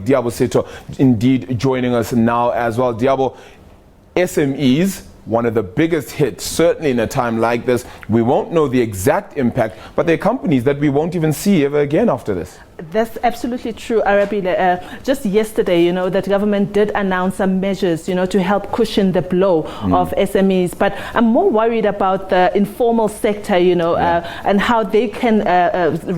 colleague Liabo Setho indeed joining us now as well. Liabo, SMEs, one of the biggest hits, certainly in a time like this. We won't know the exact impact, but there are companies that we won't even see ever again after this. That's absolutely true, Arabile. Just yesterday, the government did announce some measures, to help cushion the blow of SMEs. But I'm more worried about the informal sector, and how they can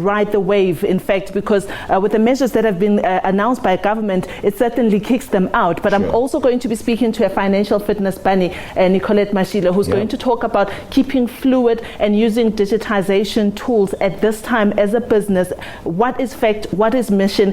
ride the wave, in fact, because with the measures that have been announced by government, it certainly kicks them out. But I'm also going to be speaking to a financial fitness bunny, Nicollette Mashile, who's going to talk about keeping fluid and using digitization tools at this time as a business. What is fact, what is mission,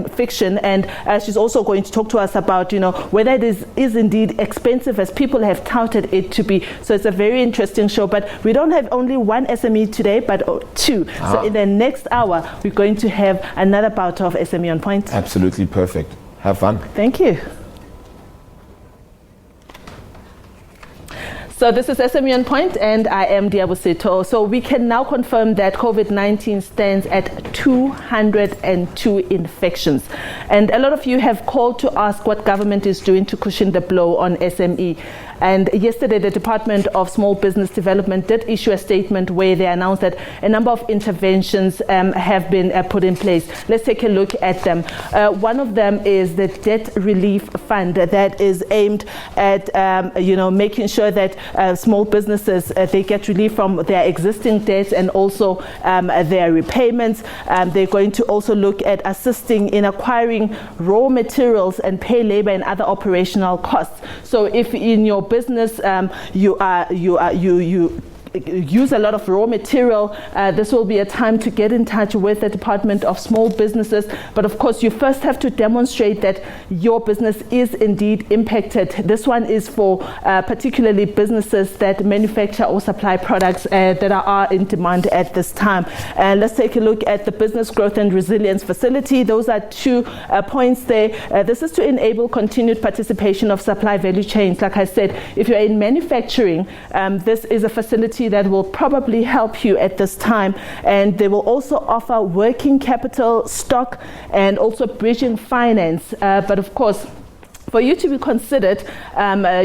fiction, and she's also going to talk to us about whether it is indeed expensive as people have touted it to be. So it's a very interesting show, but we don't have only one SME today, but two. So in the next hour we're going to have another bout of SME on Point. Absolutely perfect. Have fun. Thank you. So this is SME on Point, and I am Liabo Setho. So we can now confirm that COVID-19 stands at 202 infections. And a lot of you have called to ask what government is doing to cushion the blow on SME. And yesterday, the Department of Small Business Development did issue a statement where they announced that a number of interventions have been put in place. Let's take a look at them. One of them is the Debt Relief Fund that is aimed at, making sure that small businesses, they get relief from their existing debts and also their repayments. They're going to also look at assisting in acquiring raw materials and pay labor and other operational costs. So if in your business you use a lot of raw material, this will be a time to get in touch with the Department of Small Businesses. But of course, you first have to demonstrate that your business is indeed impacted. This one is for particularly businesses that manufacture or supply products that are in demand at this time. Let's take a look at the Business Growth and Resilience Facility. Those are 2 points there. This is to enable continued participation of supply value chains. Like I said, if you're in manufacturing, this is a facility that will probably help you at this time, and they will also offer working capital, stock, and also bridging finance. But of course, for you to be considered,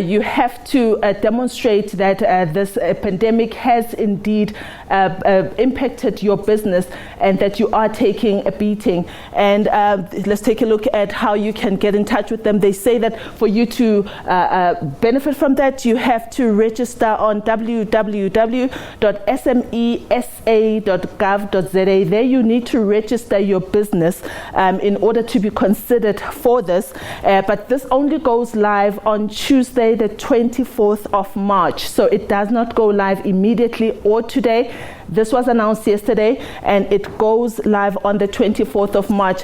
you have to demonstrate that this pandemic has indeed impacted your business and that you are taking a beating. And let's take a look at how you can get in touch with them. They say that for you to benefit from that, you have to register on www.smesa.gov.za. There you need to register your business in order to be considered for this. But this only goes live on Tuesday, the 24th of March. So it does not go live immediately or today. This was announced yesterday, and it goes live on the 24th of March.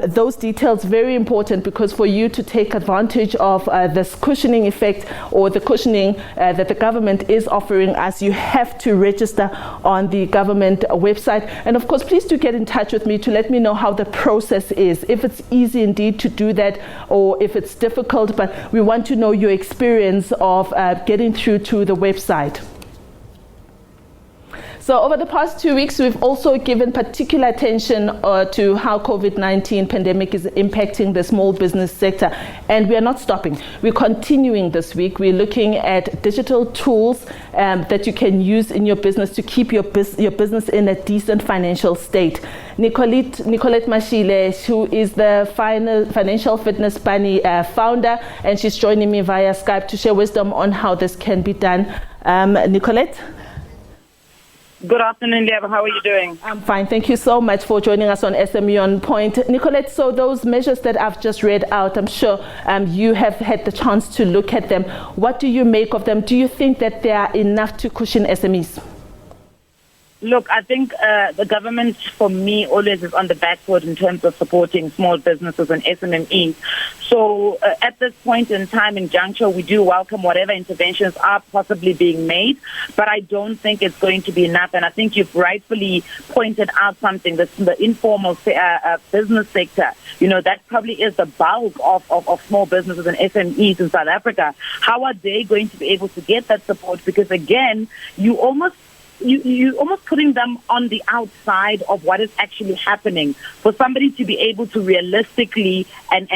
Those details very important, because for you to take advantage of this cushioning effect or the cushioning that the government is offering us, you have to register on the government website. And of course, please do get in touch with me to let me know how the process is, if it's easy indeed to do that or if it's difficult. But we want to know your experience of getting through to the website. So over the past 2 weeks, we've also given particular attention to how COVID-19 pandemic is impacting the small business sector. And we are not stopping. We're continuing this week. We're looking at digital tools that you can use in your business to keep your business in a decent financial state. Nicollette Mashile, who is the Financial Fitness Bunny founder, and she's joining me via Skype to share wisdom on how this can be done. Nicollette? Good afternoon, Liabo. How are you doing? I'm fine. Thank you so much for joining us on SME on Point. Nicollette, so those measures that I've just read out, I'm sure you have had the chance to look at them. What do you make of them? Do you think that they are enough to cushion SMEs? Look, I think the government, for me, always is on the back foot in terms of supporting small businesses and SMEs. So at this point in time in juncture, we do welcome whatever interventions are possibly being made, but I don't think it's going to be enough. And I think you've rightfully pointed out something, the informal business sector. That probably is the bulk of small businesses and SMEs in South Africa. How are they going to be able to get that support? Because again, you almost you almost putting them on the outside of what is actually happening. For somebody to be able to realistically and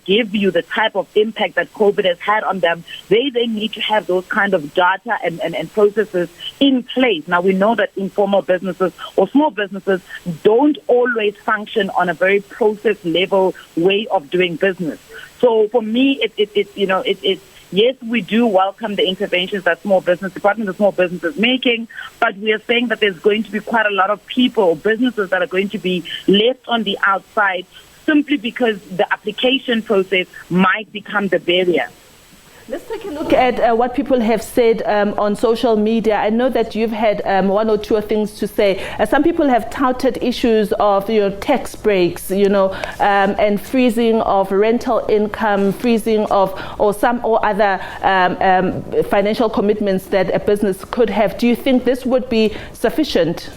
give you the type of impact that COVID has had on them, they need to have those kind of data and processes in place. Now, we know that informal businesses or small businesses don't always function on a very process level way of doing business. So for me, it's yes, we do welcome the interventions that Department of Small Business is making, but we are saying that there's going to be quite a lot of people, businesses that are going to be left on the outside simply because the application process might become the barrier. Let's take a look at what people have said on social media. I know that you've had one or two things to say. Some people have touted issues of tax breaks, and freezing of rental income, freezing of or other financial commitments that a business could have. Do you think this would be sufficient?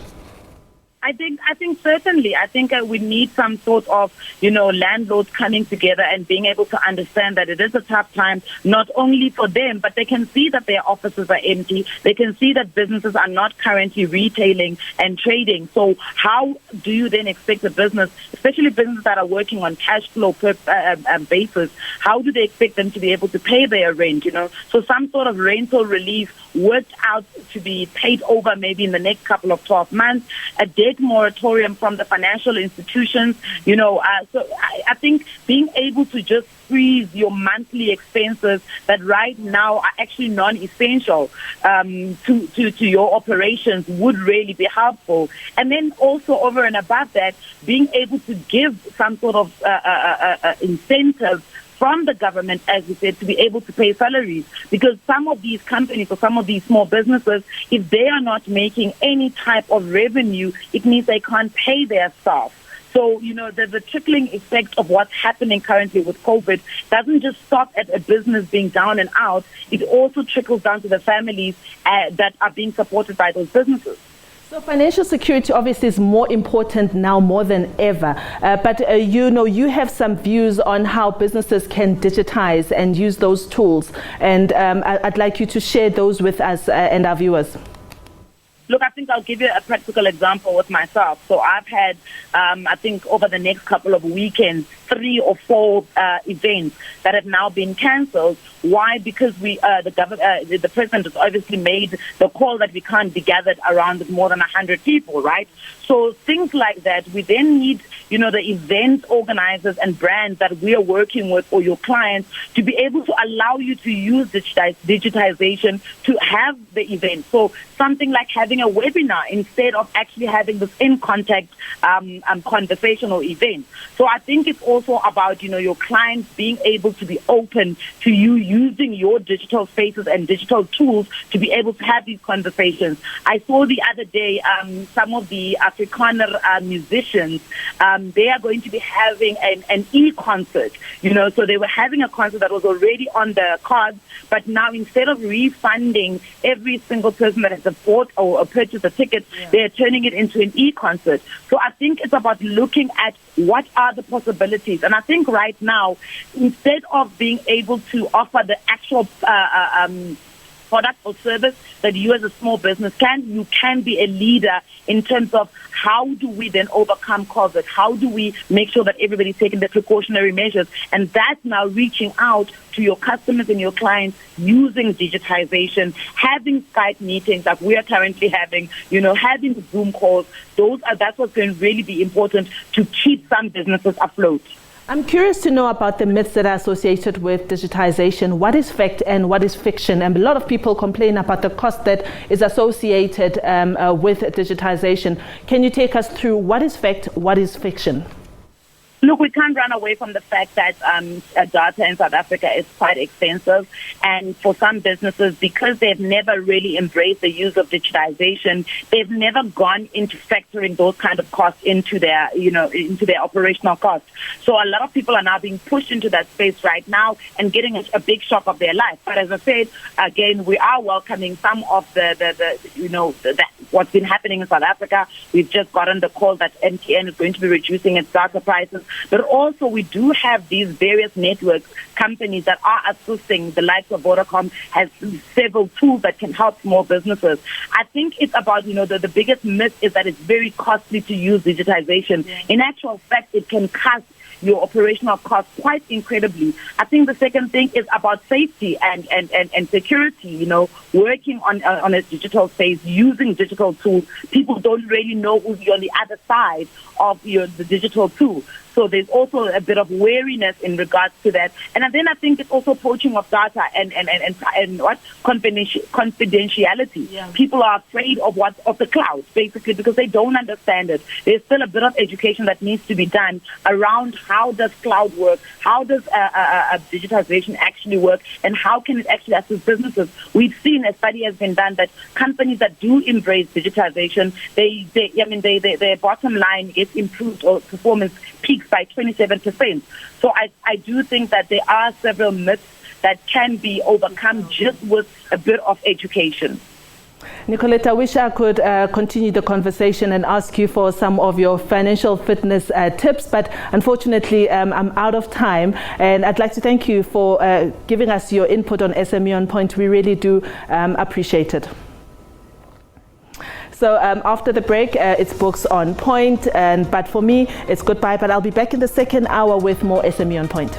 I think certainly. I think we need some sort of, landlords coming together and being able to understand that it is a tough time, not only for them, but they can see that their offices are empty. They can see that businesses are not currently retailing and trading. So how do you then expect a business, especially businesses that are working on cash flow basis, how do they expect them to be able to pay their rent, So some sort of rental relief worked out to be paid over maybe in the next couple of 12 months, a debt moratorium from the financial institutions, so I think being able to just freeze your monthly expenses that right now are actually non-essential to your operations would really be helpful. And then also over and above that, being able to give some sort of incentive from the government, as you said, to be able to pay salaries. Because some of these companies or some of these small businesses, if they are not making any type of revenue, it means they can't pay their staff. So, the trickling effect of what's happening currently with COVID doesn't just stop at a business being down and out. It also trickles down to the families that are being supported by those businesses. So financial security obviously is more important now more than ever. But you have some views on how businesses can digitize and use those tools. And I'd like you to share those with us and our viewers. Look, I think I'll give you a practical example with myself. So I've had, I think over the next couple of weekends, 3 or 4 events that have now been cancelled. Why? Because the president has obviously made the call that we can't be gathered around with more than 100 people, right? So things like that, we then need, the event organizers and brands that we are working with or your clients to be able to allow you to use digitization to have the event. So something like having a webinar instead of actually having this in-contact conversational event. So I think it's also about, your clients being able to be open to you using your digital spaces and digital tools to be able to have these conversations. I saw the other day some of the Afrikaner musicians, they are going to be having an e-concert, so they were having a concert that was already on the cards, but now instead of refunding every single person that has bought or purchased a ticket, they're turning it into an e-concert. So I think it's about looking at what are the possibilities. And I think right now, instead of being able to offer the actual product or service that you as a small business you can be a leader in terms of how do we then overcome COVID? How do we make sure that everybody's taking the precautionary measures? And that's now reaching out to your customers and your clients using digitization, having Skype meetings like we are currently having, having Zoom calls. That's what's going to really be important to keep some businesses afloat. I'm curious to know about the myths that are associated with digitization. What is fact and what is fiction? And a lot of people complain about the cost that is associated with digitization. Can you take us through what is fact, what is fiction? Look, we can't run away from the fact that data in South Africa is quite expensive. And for some businesses, because they've never really embraced the use of digitization, they've never gone into factoring those kind of costs into their, into their operational costs. So a lot of people are now being pushed into that space right now and getting a big shock of their life. But as I said, again, we are welcoming some of what's been happening in South Africa. We've just gotten the call that MTN is going to be reducing its data prices. but also we do have these various networks, companies that are assisting. The likes of Vodacom has several tools that can help small businesses. I think it's about, the biggest myth is that it's very costly to use digitization. In actual fact, it can cut your operational costs quite incredibly. I think the second thing is about safety and security, working on a digital space, using digital tools. People don't really know who's on the other side of the digital tool. So there's also a bit of wariness in regards to that. And then I think it's also poaching of data and confidentiality. Yeah. People are afraid of the cloud, basically, because they don't understand it. There's still a bit of education that needs to be done around how does cloud work, how does digitization actually work, and how can it actually assist businesses. We've seen a study has been done that companies that do embrace digitization, their bottom line is improved, or performance peaks by 27%. So I do think that there are several myths that can be overcome just with a bit of education. Nicollette, I wish I could continue the conversation and ask you for some of your financial fitness tips, but unfortunately I'm out of time, and I'd like to thank you for giving us your input on SME on Point. We really do appreciate it. So after the break, it's Books on Point, but for me, it's goodbye. But I'll be back in the second hour with more SME on Point.